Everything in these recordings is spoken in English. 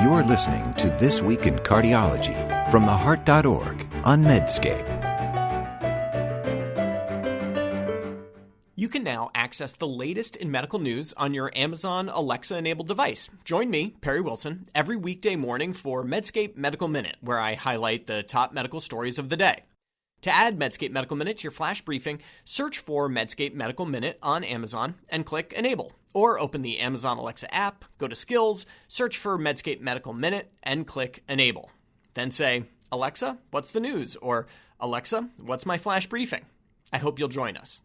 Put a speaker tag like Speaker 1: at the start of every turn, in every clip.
Speaker 1: You're listening to This Week in Cardiology from theheart.org on Medscape.
Speaker 2: You can now access the latest in medical news on your Amazon Alexa-enabled device. Join me, Perry Wilson, every weekday morning for Medscape Medical Minute, where I highlight the top medical stories of the day. To add Medscape Medical Minute to your flash briefing, search for Medscape Medical Minute on Amazon and click Enable. Or open the Amazon Alexa app, go to Skills, search for Medscape Medical Minute, and click Enable. Then say, Alexa, what's the news? Or, Alexa, what's my flash briefing? I hope you'll join us.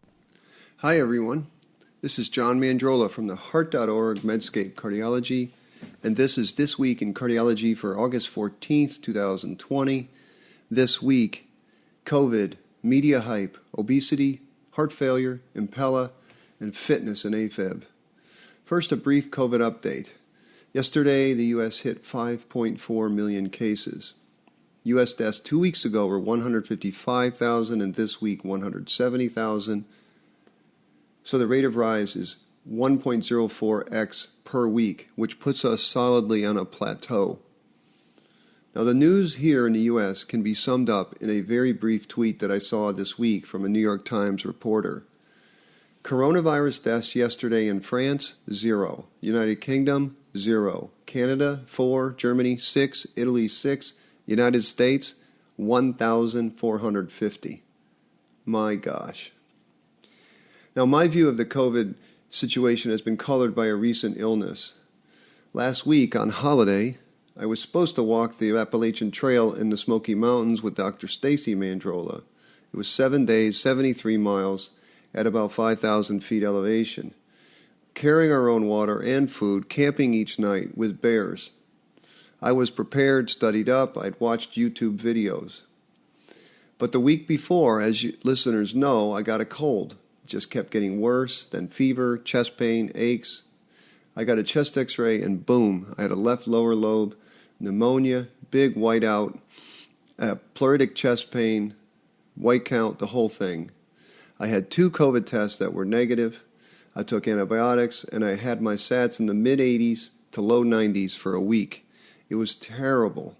Speaker 3: Hi, everyone. This is John Mandrola from theheart.org Medscape Cardiology, and this is This Week in Cardiology for August 14th, 2020. This week, COVID, media hype, obesity, heart failure, Impella, and fitness and AFib. First, a brief COVID update. Yesterday, the U.S. hit 5.4 million cases. U.S. deaths 2 weeks ago were 155,000, and this week 170,000. So the rate of rise is 1.04x per week, which puts us solidly on a plateau. Now, the news here in the U.S. can be summed up in a very brief tweet that I saw this week from a New York Times reporter. Coronavirus deaths yesterday in France, 0. United Kingdom, 0. Canada, 4. Germany, 6. Italy, 6. United States, 1,450. My gosh. Now, my view of the COVID situation has been colored by a recent illness. Last week, on holiday, I was supposed to walk the Appalachian Trail in the Smoky Mountains with Dr. Stacy Mandrola. It was 7 days, 73 miles, at about 5,000 feet elevation. Carrying our own water and food, camping each night with bears. I was prepared, studied up, I'd watched YouTube videos. But the week before, as you listeners know, I got a cold. Just kept getting worse, then fever, chest pain, aches. I got a chest x-ray and boom, I had a left lower lobe, pneumonia, big whiteout, pleuritic chest pain, white count, the whole thing. I had 2 COVID tests that were negative. I took antibiotics and I had my SATs in the mid-80s to low 90s for a week. It was terrible.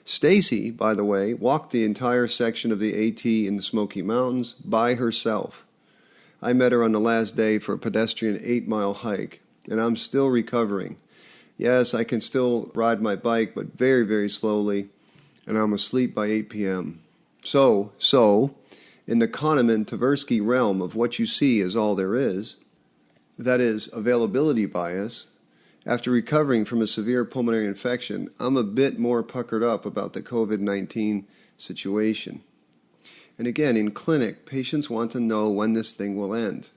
Speaker 3: Stacy, by the way, walked the entire section of the AT in the Smoky Mountains by herself. I met her on the last day for a pedestrian 8-mile hike, and I'm still recovering. Yes, I can still ride my bike, but very, very slowly, and I'm asleep by 8 p.m. So, in the Kahneman-Tversky realm of what you see is all there is, that is, availability bias, after recovering from a severe pulmonary infection, I'm a bit more puckered up about the COVID-19 situation. And again, in clinic, patients want to know when this thing will end.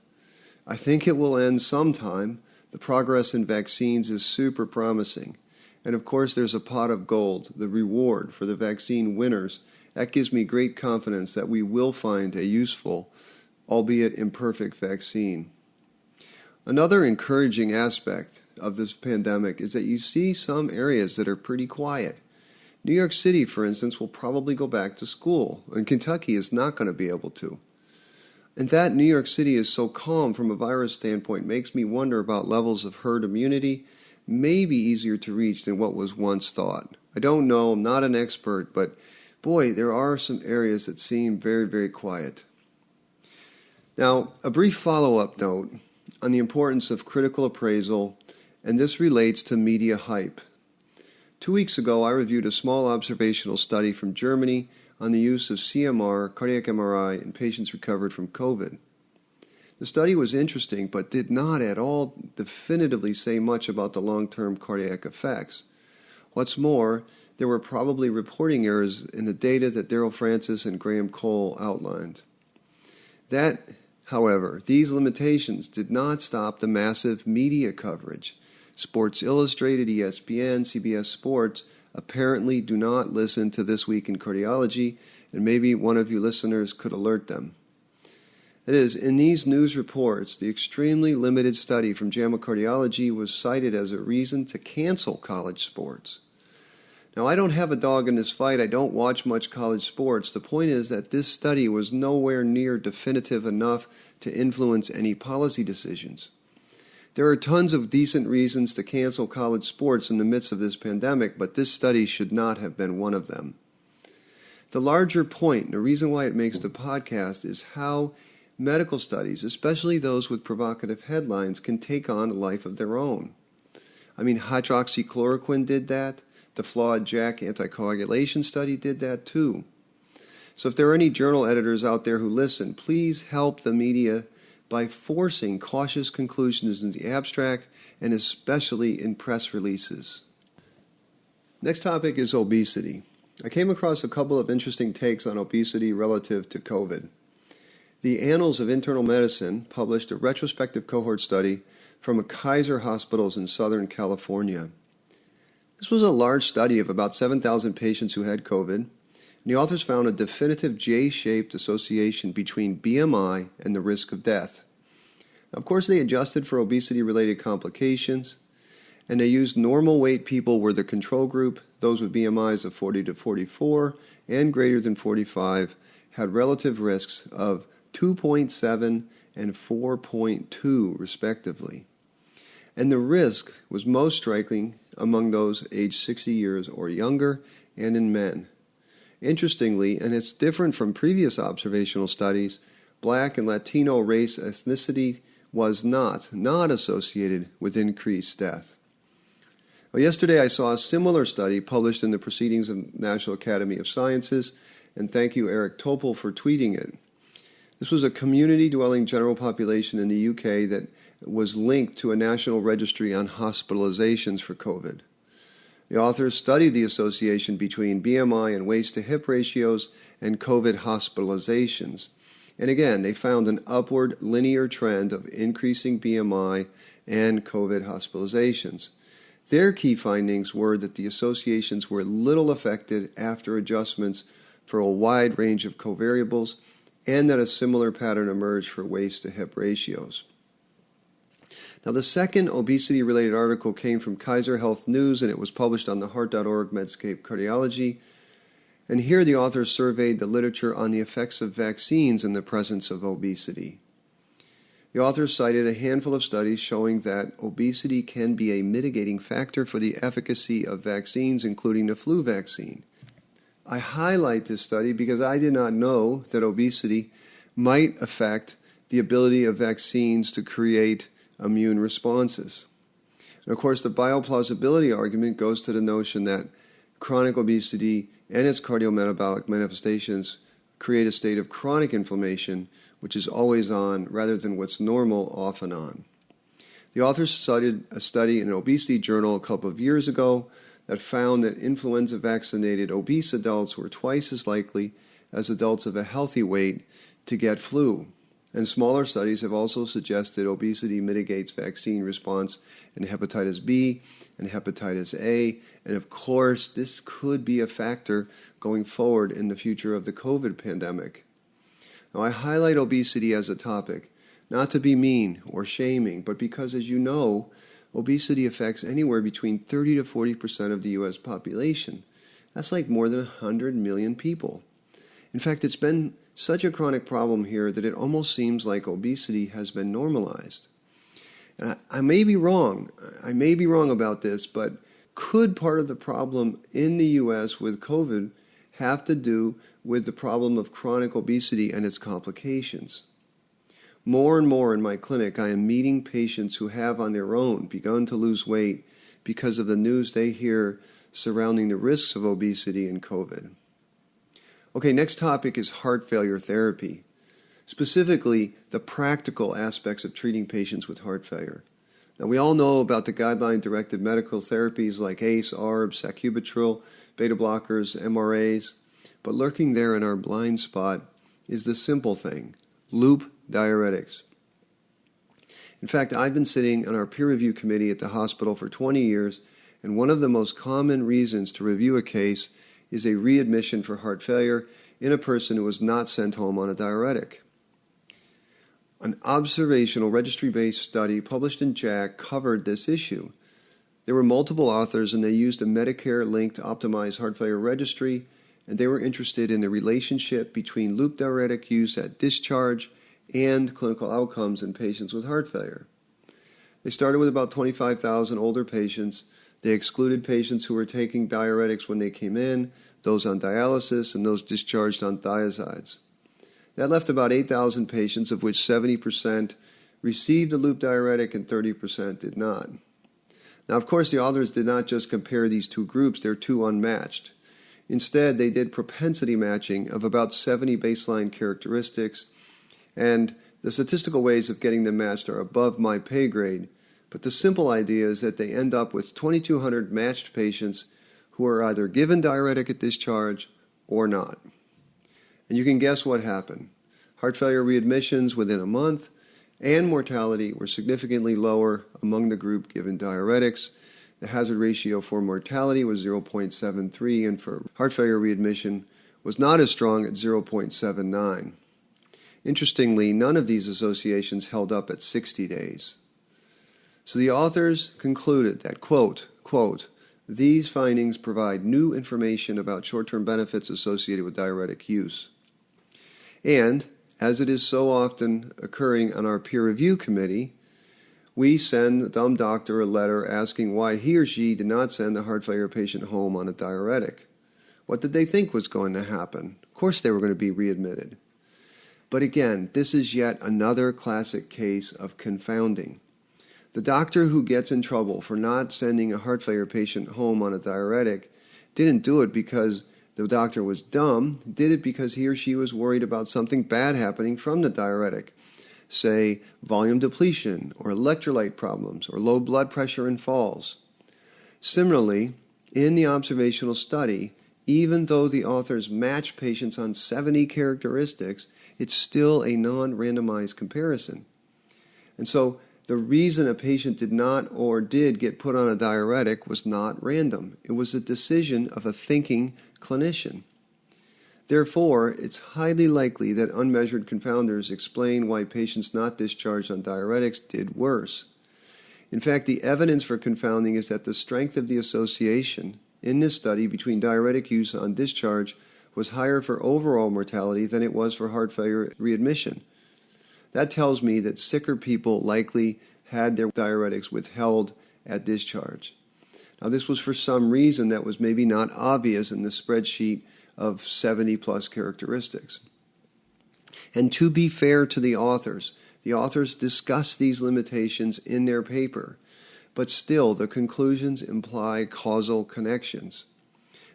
Speaker 3: I think it will end sometime. The progress in vaccines is super promising. And of course, there's a pot of gold, the reward for the vaccine winners. That gives me great confidence that we will find a useful, albeit imperfect, vaccine. Another encouraging aspect of this pandemic is that you see some areas that are pretty quiet. New York City, for instance, will probably go back to school, and Kentucky is not going to be able to. And that New York City is so calm from a virus standpoint makes me wonder about levels of herd immunity, maybe easier to reach than what was once thought. I don't know, I'm not an expert, but boy, there are some areas that seem very, very quiet. Now, a brief follow-up note on the importance of critical appraisal, and this relates to media hype. 2 weeks ago, I reviewed a small observational study from Germany on the use of CMR, cardiac MRI, in patients recovered from COVID. The study was interesting, but did not at all definitively say much about the long-term cardiac effects. What's more, there were probably reporting errors in the data that Daryl Francis and Graham Cole outlined. However, these limitations did not stop the massive media coverage. Sports Illustrated, ESPN, CBS Sports apparently do not listen to This Week in Cardiology, and maybe one of you listeners could alert them. That is, in these news reports, the extremely limited study from JAMA Cardiology was cited as a reason to cancel college sports. Now, I don't have a dog in this fight. I don't watch much college sports. The point is that this study was nowhere near definitive enough to influence any policy decisions. There are tons of decent reasons to cancel college sports in the midst of this pandemic, but this study should not have been one of them. The larger point, the reason why it makes the podcast, is how medical studies, especially those with provocative headlines, can take on a life of their own. I mean, hydroxychloroquine did that. The flawed JAK anticoagulation study did that too. So if there are any journal editors out there who listen, please help the media by forcing cautious conclusions in the abstract and especially in press releases. Next topic is obesity. I came across a couple of interesting takes on obesity relative to COVID. The Annals of Internal Medicine published a retrospective cohort study from Kaiser hospitals in Southern California. This was a large study of about 7,000 patients who had COVID, and the authors found a definitive J-shaped association between BMI and the risk of death. Now, of course, they adjusted for obesity-related complications, and they used normal weight people were the control group. Those with BMIs of 40 to 44 and greater than 45 had relative risks of 2.7 and 4.2 respectively. And the risk was most striking among those aged 60 years or younger and in men. Interestingly, and it's different from previous observational studies, Black and Latino race ethnicity was not associated with increased death. Well, yesterday I saw a similar study published in the Proceedings of National Academy of Sciences, and thank you, Eric Topol, for tweeting it. This was a community-dwelling general population in the UK that was linked to a national registry on hospitalizations for COVID. The authors studied the association between BMI and waist-to-hip ratios and COVID hospitalizations. And again, they found an upward linear trend of increasing BMI and COVID hospitalizations. Their key findings were that the associations were little affected after adjustments for a wide range of covariables, and that a similar pattern emerged for waist-to-hip ratios. Now, the second obesity-related article came from Kaiser Health News, and it was published on the Heart.org Medscape Cardiology. And here the authors surveyed the literature on the effects of vaccines in the presence of obesity. The authors cited a handful of studies showing that obesity can be a mitigating factor for the efficacy of vaccines, including the flu vaccine. I highlight this study because I did not know that obesity might affect the ability of vaccines to create immune responses. And of course, the bioplausibility argument goes to the notion that chronic obesity and its cardiometabolic manifestations create a state of chronic inflammation, which is always on rather than what's normal off and on. The authors cited a study in an obesity journal a couple of years ago that found that influenza-vaccinated obese adults were twice as likely as adults of a healthy weight to get flu. And smaller studies have also suggested obesity mitigates vaccine response in hepatitis B and hepatitis A. And of course, this could be a factor going forward in the future of the COVID pandemic. Now, I highlight obesity as a topic, not to be mean or shaming, but because, as you know, obesity affects anywhere between 30 to 40% of the U.S. population. That's like more than 100 million people. In fact, it's been such a chronic problem here that it almost seems like obesity has been normalized. And I may be wrong. I may be wrong about this, but could part of the problem in the U.S. with COVID have to do with the problem of chronic obesity and its complications? More and more in my clinic, I am meeting patients who have on their own begun to lose weight because of the news they hear surrounding the risks of obesity and COVID. Okay, next topic is heart failure therapy, specifically the practical aspects of treating patients with heart failure. Now, we all know about the guideline-directed medical therapies like ACE, ARB, sacubitril, beta blockers, MRAs, but lurking there in our blind spot is the simple thing, loop diuretics. In fact, I've been sitting on our peer review committee at the hospital for 20 years, and one of the most common reasons to review a case is a readmission for heart failure in a person who was not sent home on a diuretic. An observational registry-based study published in JACC covered this issue. There were multiple authors, and they used a Medicare-linked optimized heart failure registry, and they were interested in the relationship between loop diuretic use at discharge and clinical outcomes in patients with heart failure. They started with about 25,000 older patients. They excluded patients who were taking diuretics when they came in, those on dialysis, and those discharged on thiazides. That left about 8,000 patients, of which 70% received a loop diuretic and 30% did not. Now, of course, the authors did not just compare these two groups. They're too unmatched. Instead, they did propensity matching of about 70 baseline characteristics, and the statistical ways of getting them matched are above my pay grade, but the simple idea is that they end up with 2,200 matched patients who are either given diuretic at discharge or not. And you can guess what happened. Heart failure readmissions within a month and mortality were significantly lower among the group given diuretics. The hazard ratio for mortality was 0.73, and for heart failure readmission was not as strong at 0.79. Interestingly, none of these associations held up at 60 days. So the authors concluded that, quote, these findings provide new information about short-term benefits associated with diuretic use. And, as it is so often occurring on our peer review committee, we send the dumb doctor a letter asking why he or she did not send the heart failure patient home on a diuretic. What did they think was going to happen? Of course they were going to be readmitted. But again, this is yet another classic case of confounding. The doctor who gets in trouble for not sending a heart failure patient home on a diuretic didn't do it because the doctor was dumb, did it because he or she was worried about something bad happening from the diuretic, say volume depletion or electrolyte problems or low blood pressure and falls. Similarly, in the observational study, even though the authors match patients on 70 characteristics, it's still a non-randomized comparison. And so the reason a patient did not or did get put on a diuretic was not random. It was a decision of a thinking clinician. Therefore, it's highly likely that unmeasured confounders explain why patients not discharged on diuretics did worse. In fact, the evidence for confounding is that the strength of the association in this study between diuretic use on discharge was higher for overall mortality than it was for heart failure readmission. That tells me that sicker people likely had their diuretics withheld at discharge. Now, this was for some reason that was maybe not obvious in the spreadsheet of 70-plus characteristics. And to be fair to the authors discuss these limitations in their paper, but still the conclusions imply causal connections.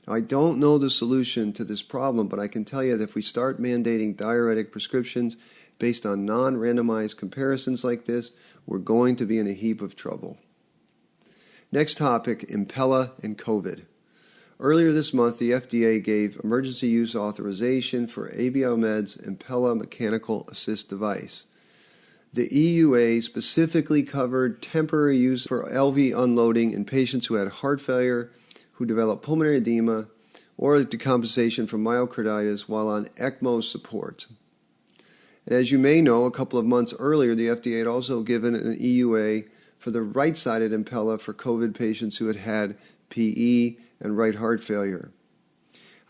Speaker 3: Now, I don't know the solution to this problem, but I can tell you that if we start mandating diuretic prescriptions based on non-randomized comparisons like this, we're going to be in a heap of trouble. Next topic, Impella and COVID. Earlier this month, the FDA gave emergency use authorization for Abiomed's Impella mechanical assist device. The EUA specifically covered temporary use for LV unloading in patients who had heart failure, who developed pulmonary edema, or decompensation from myocarditis while on ECMO support. And as you may know, a couple of months earlier, the FDA had also given an EUA for the right-sided Impella for COVID patients who had had PE and right heart failure.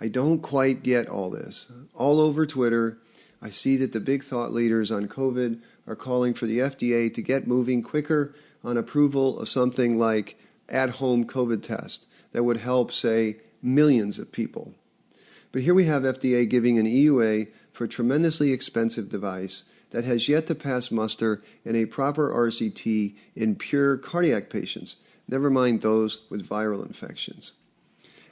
Speaker 3: I don't quite get all this. All over Twitter, I see that the big thought leaders on COVID are calling for the FDA to get moving quicker on approval of something like at-home COVID test that would help, say, millions of people. But here we have FDA giving an EUA for a tremendously expensive device that has yet to pass muster in a proper RCT in pure cardiac patients, never mind those with viral infections.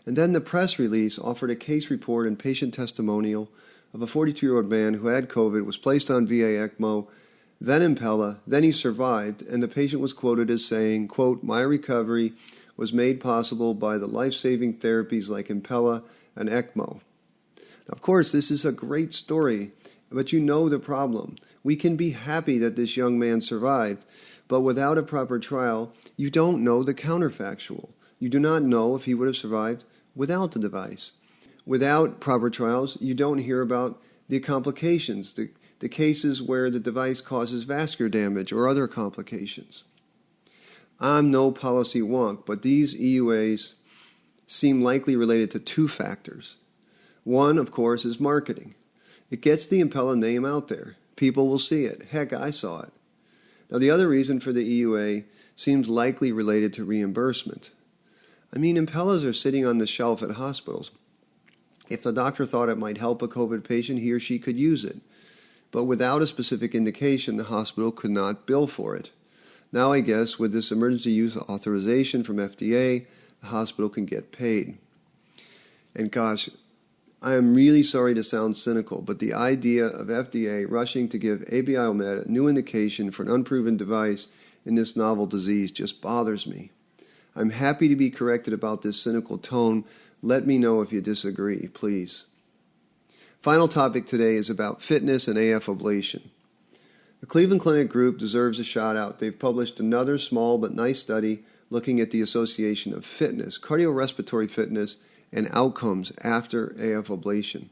Speaker 3: And then the press release offered a case report and patient testimonial of a 42-year-old man who had COVID, was placed on VA ECMO, then Impella, then he survived, and the patient was quoted as saying, quote, "My recovery was made possible by the life-saving therapies like Impella and ECMO." Now, of course, this is a great story, but you know the problem. We can be happy that this young man survived, but without a proper trial, you don't know the counterfactual. You do not know if he would have survived without the device. Without proper trials, you don't hear about the complications, the cases where the device causes vascular damage or other complications. I'm no policy wonk, but these EUAs seem likely related to two factors. One, of course, is marketing. It gets the Impella name out there. People will see it. Heck, I saw it. Now, the other reason for the EUA seems likely related to reimbursement. I mean, Impellas are sitting on the shelf at hospitals. If the doctor thought it might help a COVID patient, he or she could use it. But without a specific indication, the hospital could not bill for it. Now, I guess, with this emergency use authorization from FDA, the hospital can get paid. And gosh, I am really sorry to sound cynical, but the idea of FDA rushing to give Abiomed a new indication for an unproven device in this novel disease just bothers me. I'm happy to be corrected about this cynical tone. Let me know if you disagree, please. Final topic today is about fitness and AF ablation. The Cleveland Clinic group deserves a shout out. They've published another small but nice study looking at the association of fitness, cardiorespiratory fitness, and outcomes after AF ablation.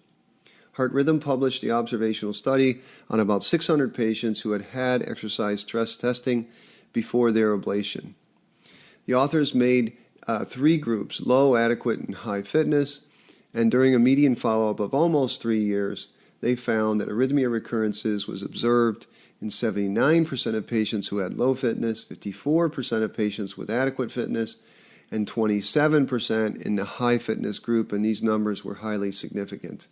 Speaker 3: Heart Rhythm published the observational study on about 600 patients who had had exercise stress testing before their ablation. The authors made 3 groups, low, adequate, and high fitness, and during a median follow-up of almost 3 years, they found that arrhythmia recurrences was observed in 79% of patients who had low fitness, 54% of patients with adequate fitness, and 27% in the high fitness group, and these numbers were highly significant.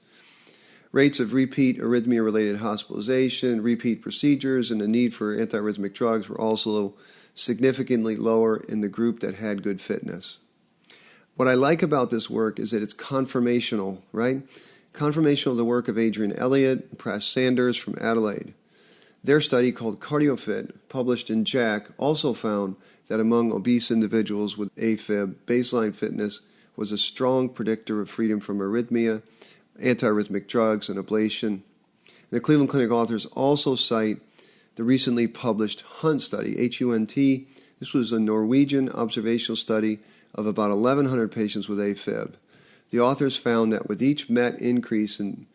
Speaker 3: Rates of repeat arrhythmia-related hospitalization, repeat procedures, and the need for antiarrhythmic drugs were also significantly lower in the group that had good fitness. What I like about this work is that it's confirmational, right? Confirmational of the work of Adrian Elliott and Prash Sanders from Adelaide. Their study called CardioFit, published in JACC, also found that among obese individuals with AFib, baseline fitness was a strong predictor of freedom from arrhythmia, antiarrhythmic drugs, and ablation. And the Cleveland Clinic authors also cite the recently published HUNT study, H-U-N-T. This was a Norwegian observational study of about 1,100 patients with AFib. The authors found that with each MET increase in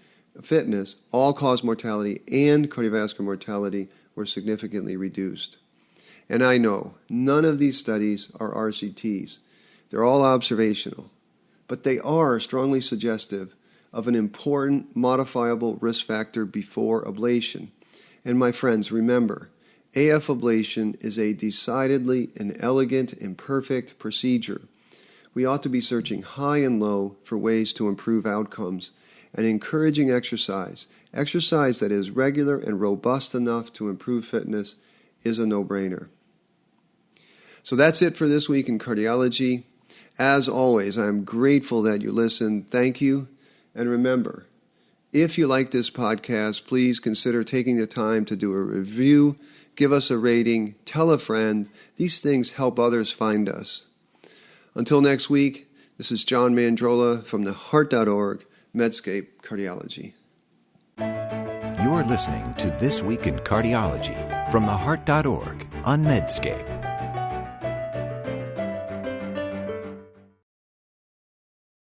Speaker 3: fitness, all-cause mortality and cardiovascular mortality were significantly reduced. And I know none of these studies are RCTs. They're all observational, but they are strongly suggestive of an important modifiable risk factor before ablation. And my friends, remember, AF ablation is a decidedly an elegant, imperfect procedure. We ought to be searching high and low for ways to improve outcomes and encouraging exercise. Exercise that is regular and robust enough to improve fitness is a no-brainer. So that's it for this week in cardiology. As always, I'm grateful that you listened. Thank you. And remember, if you like this podcast, please consider taking the time to do a review, give us a rating, tell a friend. These things help others find us. Until next week, this is John Mandrola from the Heart.org, Medscape Cardiology.
Speaker 1: You're listening to This Week in Cardiology from the Heart.org on Medscape.